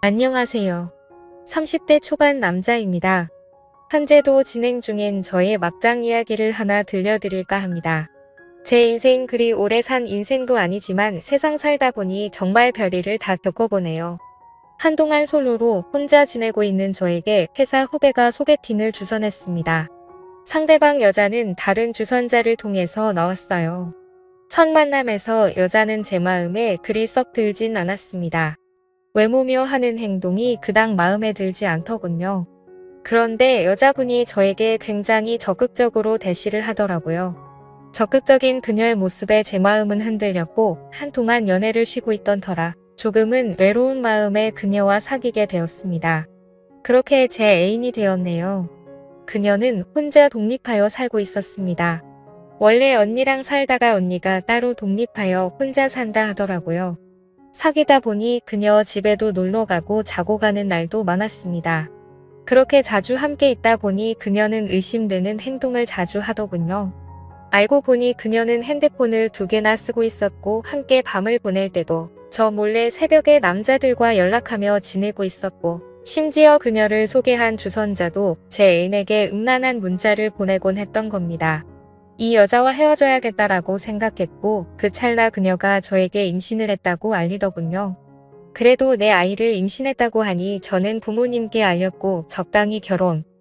안녕하세요. 30대 초반 남자입니다. 현재도 진행 중인 저의 막장 이야기를 하나 들려드릴까 합니다. 제 인생 그리 오래 산 인생도 아니지만 세상 살다 보니 정말 별일을 다 겪어보네요. 한동안 솔로로 혼자 지내고 있는 저에게 회사 후배가 소개팅을 주선했습니다. 상대방 여자는 다른 주선자를 통해서 나왔어요. 첫 만남에서 여자는 제 마음에 그리 썩 들진 않았습니다. 외모며 하는 행동이 그닥 마음에 들지 않더군요. 그런데 여자분이 저에게 굉장히 적극적으로 대시를 하더라고요. 적극적인 그녀의 모습에 제 마음은 흔들렸고 한동안 연애를 쉬고 있던 터라 조금은 외로운 마음에 그녀와 사귀게 되었습니다. 그렇게 제 애인이 되었네요. 그녀는 혼자 독립하여 살고 있었습니다. 원래 언니랑 살다가 언니가 따로 독립하여 혼자 산다 하더라고요. 사귀다 보니 그녀 집에도 놀러가고 자고 가는 날도 많았습니다. 그렇게 자주 함께 있다 보니 그녀는 의심되는 행동을 자주 하더군요. 알고 보니 그녀는 핸드폰을 2개나 쓰고 있었고 함께 밤을 보낼 때도 저 몰래 새벽에 남자들과 연락하며 지내고 있었고 심지어 그녀를 소개한 주선자도 제 애인에게 음란한 문자를 보내곤 했던 겁니다. 이 여자와 헤어져야겠다라고 생각했고 그 찰나 그녀가 저에게 임신을 했다고 알리더군요. 그래도 내 아이를 임신했다고 하니 저는 부모님께 알렸고 적당히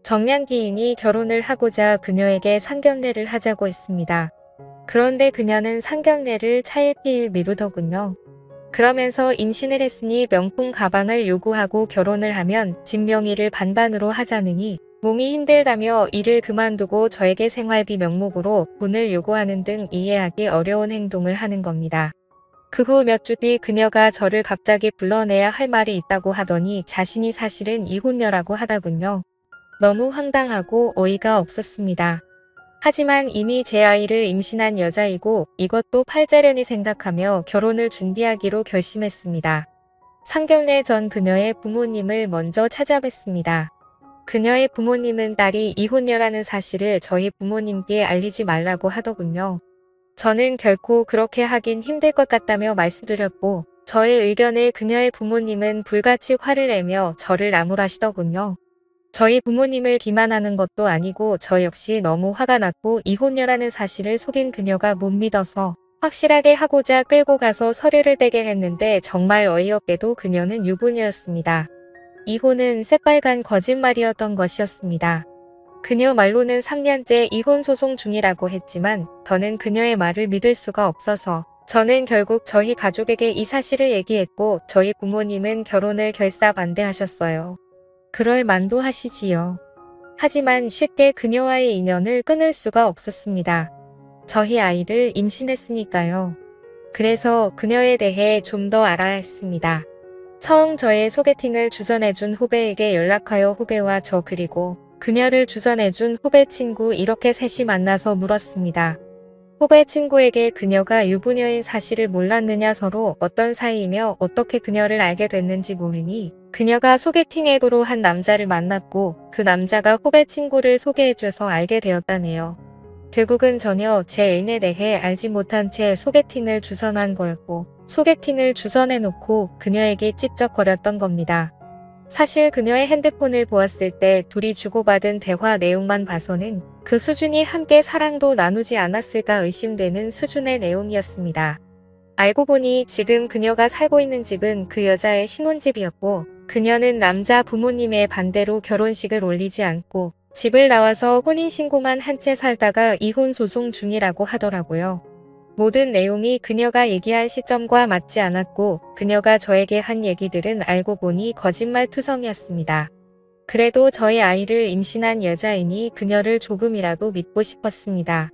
정년기이니 결혼을 하고자 그녀에게 상견례를 하자고 했습니다. 그런데 그녀는 상견례를 차일피일 미루더군요. 그러면서 임신을 했으니 명품 가방을 요구하고 결혼을 하면 집 명의를 반반으로 하자느니 몸이 힘들다며 일을 그만두고 저에게 생활비 명목으로 돈을 요구하는 등 이해하기 어려운 행동을 하는 겁니다. 그 후 몇 주 뒤 그녀가 저를 갑자기 불러내야 할 말이 있다고 하더니 자신이 사실은 이혼녀라고 하더군요. 너무 황당하고 어이가 없었습니다. 하지만 이미 제 아이를 임신한 여자이고 이것도 팔자련이 생각하며 결혼을 준비하기로 결심했습니다. 상견례 전 그녀의 부모님을 먼저 찾아뵀습니다. 그녀의 부모님은 딸이 이혼녀라는 사실을 저희 부모님께 알리지 말라고 하더군요. 저는 결코 그렇게 하긴 힘들 것 같다며 말씀드렸고 저의 의견에 그녀의 부모님은 불같이 화를 내며 저를 나무라시더군요. 저희 부모님을 기만하는 것도 아니고 저 역시 너무 화가 났고 이혼녀라는 사실을 속인 그녀가 못 믿어서 확실하게 하고자 끌고 가서 서류를 떼게 했는데 정말 어이없게도 그녀는 유부녀였습니다. 이혼은 새빨간 거짓말이었던 것이었습니다. 그녀 말로는 3년째 이혼 소송 중이라고 했지만 저는 그녀의 말을 믿을 수가 없어서 저는 결국 저희 가족에게 이 사실을 얘기했고 저희 부모님은 결혼을 결사 반대하셨어요. 그럴 만도 하시지요. 하지만 쉽게 그녀와의 인연을 끊을 수가 없었습니다. 저희 아이를 임신했으니까요. 그래서 그녀에 대해 좀 더 알아야 했습니다. 처음 저의 소개팅을 주선해준 후배에게 연락하여 후배와 저 그리고 그녀를 주선해준 후배 친구 이렇게 셋이 만나서 물었습니다. 후배 친구에게 그녀가 유부녀인 사실을 몰랐느냐 서로 어떤 사이이며 어떻게 그녀를 알게 됐는지 모르니 그녀가 소개팅 앱으로 한 남자를 만났고 그 남자가 후배 친구를 소개해줘서 알게 되었다네요. 결국은 전혀 제 애인에 대해 알지 못한 채 소개팅을 주선한 거였고 소개팅을 주선해놓고 그녀에게 찝쩍거렸던 겁니다. 사실 그녀의 핸드폰을 보았을 때 둘이 주고받은 대화 내용만 봐서는 그 수준이 함께 사랑도 나누지 않았을까 의심되는 수준의 내용이었습니다. 알고 보니 지금 그녀가 살고 있는 집은 그 여자의 신혼집이었고 그녀는 남자 부모님의 반대로 결혼식을 올리지 않고 집을 나와서 혼인신고만 한 채 살다가 이혼 소송 중이라고 하더라고요. 모든 내용이 그녀가 얘기한 시점과 맞지 않았고 그녀가 저에게 한 얘기들은 알고 보니 거짓말투성이었습니다. 그래도 저희 아이를 임신한 여자이니 그녀를 조금이라도 믿고 싶었습니다.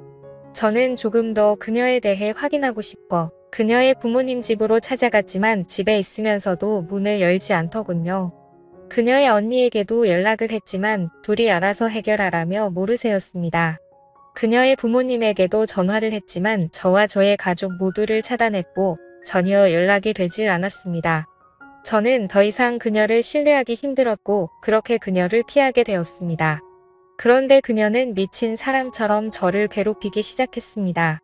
저는 조금 더 그녀에 대해 확인하고 싶어 그녀의 부모님 집으로 찾아갔지만 집에 있으면서도 문을 열지 않더군요. 그녀의 언니에게도 연락을 했지만 둘이 알아서 해결하라며 모르쇠였습니다. 그녀의 부모님에게도 전화를 했지만 저와 저의 가족 모두를 차단했고 전혀 연락이 되질 않았습니다. 저는 더 이상 그녀를 신뢰하기 힘들었고 그렇게 그녀를 피하게 되었습니다. 그런데 그녀는 미친 사람처럼 저를 괴롭히기 시작했습니다.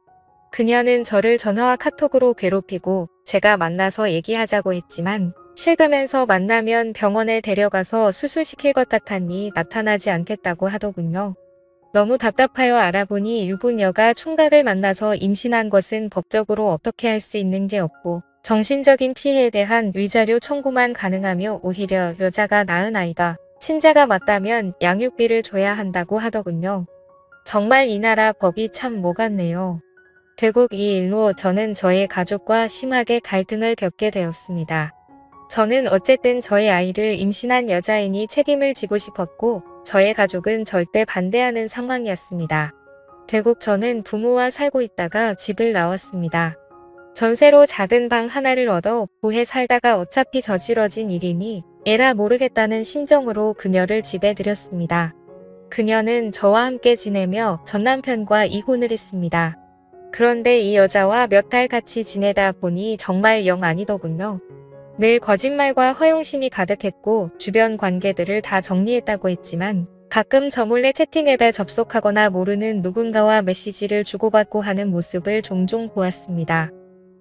그녀는 저를 전화와 카톡으로 괴롭히고 제가 만나서 얘기하자고 했지만 싫다면서 만나면 병원에 데려가서 수술시킬 것 같았니 나타나지 않겠다고 하더군요. 너무 답답하여 알아보니 유부녀가 총각을 만나서 임신한 것은 법적으로 어떻게 할 수 있는 게 없고 정신적인 피해에 대한 위자료 청구만 가능하며 오히려 여자가 낳은 아이가 친자가 맞다면 양육비를 줘야 한다고 하더군요. 정말 이 나라 법이 참 모 같네요. 결국 이 일로 저는 저의 가족과 심하게 갈등을 겪게 되었습니다. 저는 어쨌든 저의 아이를 임신한 여자이니 책임을 지고 싶었고 저의 가족은 절대 반대하는 상황이었습니다. 결국 저는 부모와 살고 있다가 집을 나왔습니다. 전세로 작은 방 하나를 얻어 구해 살다가 어차피 저질러진 일이니 에라 모르겠다는 심정으로 그녀를 집에 들였습니다. 그녀는 저와 함께 지내며 전남편과 이혼을 했습니다. 그런데 이 여자와 몇 달 같이 지내다 보니 정말 영 아니더군요. 늘 거짓말과 허영심이 가득했고 주변 관계들을 다 정리했다고 했지만 가끔 저 몰래 채팅앱에 접속하거나 모르는 누군가와 메시지를 주고받고 하는 모습을 종종 보았습니다.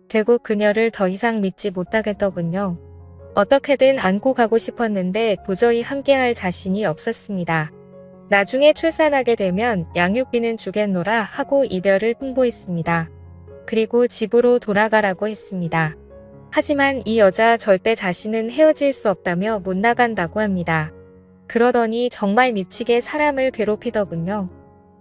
결국 그녀를 더 이상 믿지 못하겠더군요. 어떻게든 안고 가고 싶었는데 도저히 함께할 자신이 없었습니다. 나중에 출산하게 되면 양육비는 주겠노라 하고 이별을 통보했습니다. 그리고 집으로 돌아가라고 했습니다. 하지만 이 여자 절대 자신은 헤어질 수 없다며 못 나간다고 합니다. 그러더니 정말 미치게 사람을 괴롭히더군요.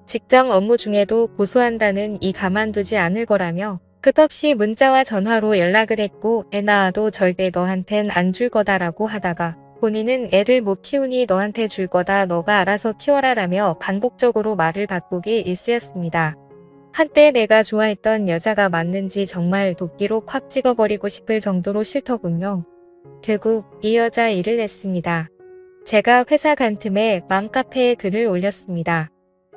직장 업무 중에도 고소한다는 이 가만두지 않을 거라며 끝없이 문자와 전화로 연락을 했고 애 낳아도 절대 너한텐 안 줄 거다라고 하다가 본인은 애를 못 키우니 너한테 줄 거다 너가 알아서 키워라 라며 반복적으로 말을 바꾸기 일쑤였습니다. 한때 내가 좋아했던 여자가 맞는지 정말 도끼로 콱 찍어버리고 싶을 정도로 싫더군요. 결국 이 여자 일을 했습니다. 제가 회사 간 틈에 맘카페에 글을 올렸습니다.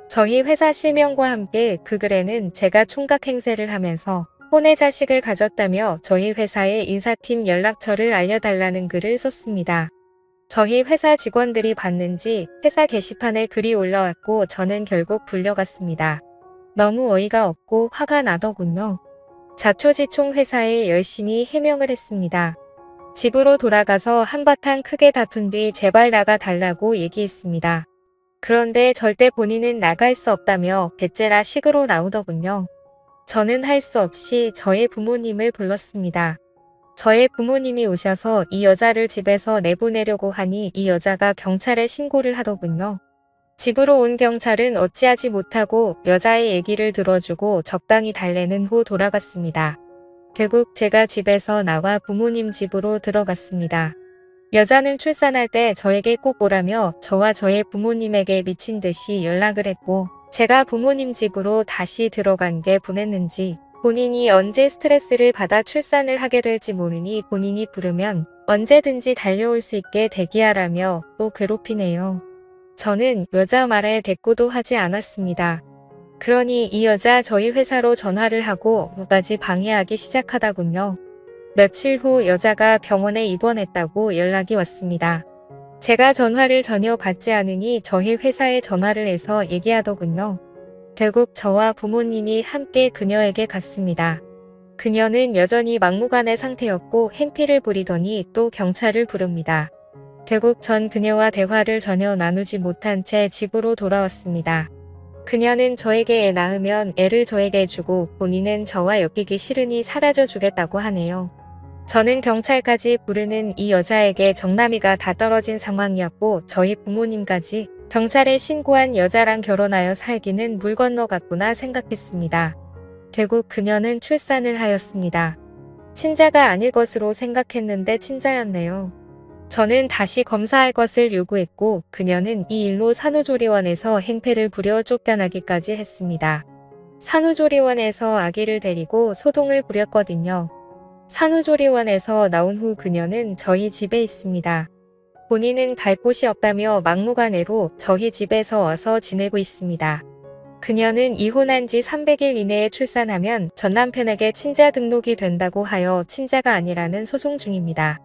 저희 회사 실명과 함께 그 글에는 제가 총각 행세를 하면서 혼의 자식을 가졌다며 저희 회사의 인사팀 연락처를 알려달라는 글을 썼습니다. 저희 회사 직원들이 봤는지 회사 게시판에 글이 올라왔고 저는 결국 불려갔습니다. 너무 어이가 없고 화가 나더군요. 자초지총 회사에 열심히 해명을 했습니다. 집으로 돌아가서 한바탕 크게 다툰 뒤 제발 나가 달라고 얘기했습니다. 그런데 절대 본인은 나갈 수 없다며 배째라 식으로 나오더군요. 저는 할 수 없이 저의 부모님을 불렀습니다. 저의 부모님이 오셔서 이 여자를 집에서 내보내려고 하니 이 여자가 경찰에 신고를 하더군요. 집으로 온 경찰은 어찌하지 못하고 여자의 얘기를 들어주고 적당히 달래는 후 돌아갔습니다. 결국 제가 집에서 나와 부모님 집으로 들어갔습니다. 여자는 출산할 때 저에게 꼭 오라며 저와 저의 부모님에게 미친 듯이 연락을 했고 제가 부모님 집으로 다시 들어간 게 분했는지 본인이 언제 스트레스를 받아 출산을 하게 될지 모르니 본인이 부르면 언제든지 달려올 수 있게 대기하라며 또 괴롭히네요. 저는 여자 말에 대꾸도 하지 않았습니다. 그러니 이 여자 저희 회사로 전화를 하고 뭐까지 방해하기 시작하다군요. 며칠 후 여자가 병원에 입원했다고 연락이 왔습니다. 제가 전화를 전혀 받지 않으니 저희 회사에 전화를 해서 얘기하더군요. 결국 저와 부모님이 함께 그녀에게 갔습니다. 그녀는 여전히 막무가내 상태였고 행피를 부리더니 또 경찰을 부릅니다. 결국 전 그녀와 대화를 전혀 나누지 못한 채 집으로 돌아왔습니다. 그녀는 저에게 애 낳으면 애를 저에게 주고 본인은 저와 엮이기 싫으니 사라져 주겠다고 하네요. 저는 경찰까지 부르는 이 여자에게 정남이가 다 떨어진 상황이었고 저희 부모님까지 경찰에 신고한 여자랑 결혼하여 살기는 물 건너갔구나 생각했습니다. 결국 그녀는 출산을 하였습니다. 친자가 아닐 것으로 생각했는데 친자였네요. 저는 다시 검사할 것을 요구했고 그녀는 이 일로 산후조리원에서 행패를 부려 쫓겨나기까지 했습니다. 산후조리원에서 아기를 데리고 소동을 부렸거든요. 산후조리원에서 나온 후 그녀는 저희 집에 있습니다. 본인은 갈 곳이 없다며 막무가내로 저희 집에서 와서 지내고 있습니다. 그녀는 이혼한 지 300일 이내에 출산하면 전 남편에게 친자 등록이 된다고 하여 친자가 아니라는 소송 중입니다.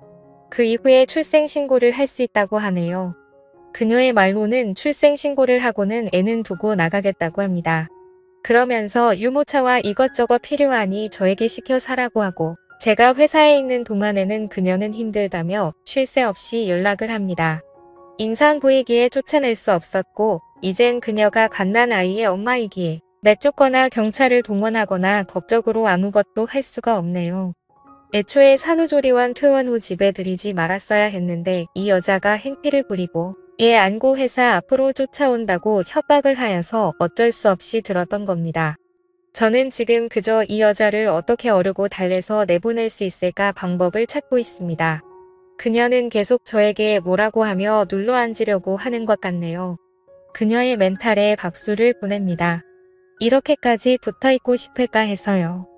그 이후에 출생신고를 할 수 있다고 하네요. 그녀의 말로는 출생신고를 하고는 애는 두고 나가겠다고 합니다. 그러면서 유모차와 이것저것 필요하니 저에게 시켜 사라고 하고 제가 회사에 있는 동안에는 그녀는 힘들다며 쉴 새 없이 연락을 합니다. 임상 부이기에 쫓아낼 수 없었고 이젠 그녀가 갓난아이의 엄마이기에 내쫓거나 경찰을 동원하거나 법적으로 아무것도 할 수가 없네요. 애초에 산후조리원 퇴원 후 집에 들이지 말았어야 했는데 이 여자가 행패를 부리고 얘 안고 회사 앞으로 쫓아온다고 협박을 하여서 어쩔 수 없이 들었던 겁니다. 저는 지금 그저 이 여자를 어떻게 어르고 달래서 내보낼 수 있을까 방법을 찾고 있습니다. 그녀는 계속 저에게 뭐라고 하며 눌러앉으려고 하는 것 같네요. 그녀의 멘탈에 박수를 보냅니다. 이렇게까지 붙어있고 싶을까 해서요.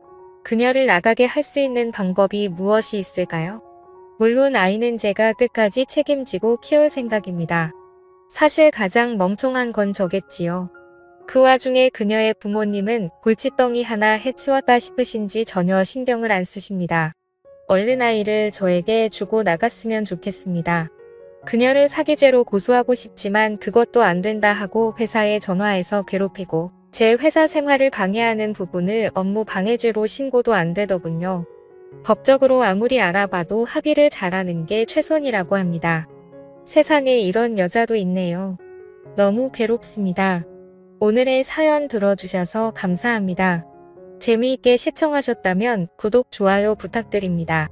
그녀를 나가게 할 수 있는 방법이 무엇이 있을까요? 물론 아이는 제가 끝까지 책임지고 키울 생각입니다. 사실 가장 멍청한 건 저겠지요. 그 와중에 그녀의 부모님은 골칫덩이 하나 해치웠다 싶으신지 전혀 신경을 안 쓰십니다. 얼른 아이를 저에게 주고 나갔으면 좋겠습니다. 그녀를 사기죄로 고소하고 싶지만 그것도 안 된다 하고 회사에 전화해서 괴롭히고 제 회사 생활을 방해하는 부분을 업무 방해죄로 신고도 안 되더군요. 법적으로 아무리 알아봐도 합의를 잘하는 게 최선이라고 합니다. 세상에 이런 여자도 있네요. 너무 괴롭습니다. 오늘의 사연 들어주셔서 감사합니다. 재미있게 시청하셨다면 구독, 좋아요 부탁드립니다.